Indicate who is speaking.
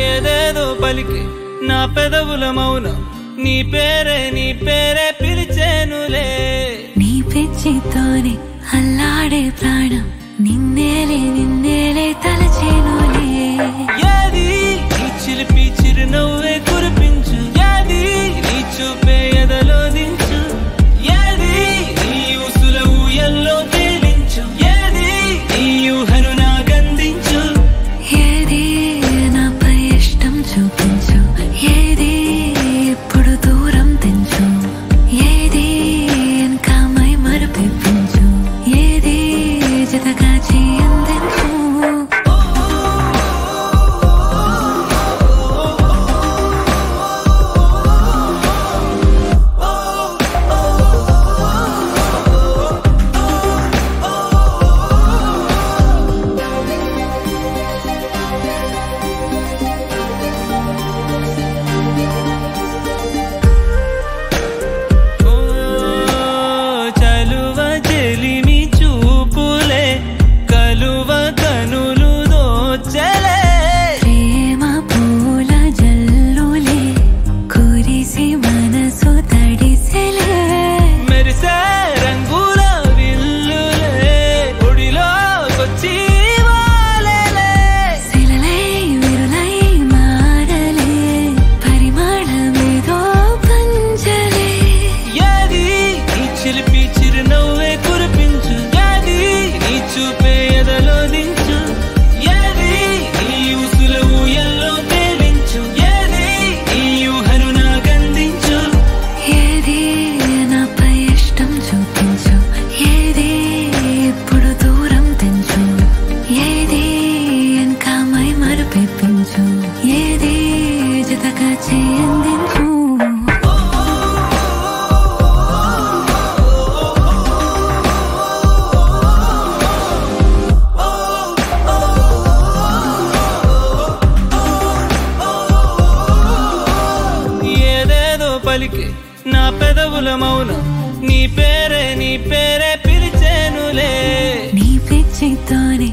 Speaker 1: ఏదేదో పలికి నా పెదవుల మౌనం నీ పేరే పిలిచేనులే
Speaker 2: నీ పిచ్చితోనే అల్లాడే ప్రాణం నిన్నేలే తలచేనులే
Speaker 1: ఏది నీ చిలిపి చిరునవ్వే కురిపించు ఏది నీ చూపే ఎదలో దించు ఏది నీ ఉసుల ఊయల్లో తేలించు ఏది నీ ఊహను నాకందించు
Speaker 2: ఏది నాపై ఇష్టం చూపించు ఏది ఇప్పుడు దూరం తెంచు ఏది ఇంకా మై మరపించు ఏది జతగా చేయందించు
Speaker 1: చిలిపి చిరునవ్వే కురిపించు ఏది నీ చూపే ఎదలో దించు ఏది నీ ఉసుల ఊయల్లో తేలించు ఏది నీ ఊహను నాకందించు
Speaker 2: ఏది నాపై ఇష్టం చూపించు ఏది ఇప్పుడు దూరం తెంచు ఏది ఇంకా మై మరపించు ఏది జతగా చేయందించు
Speaker 1: పలికి నా పెదవుల మౌనం నీ పేరే పిలిచేనులే
Speaker 2: నీ పిచ్చితోనే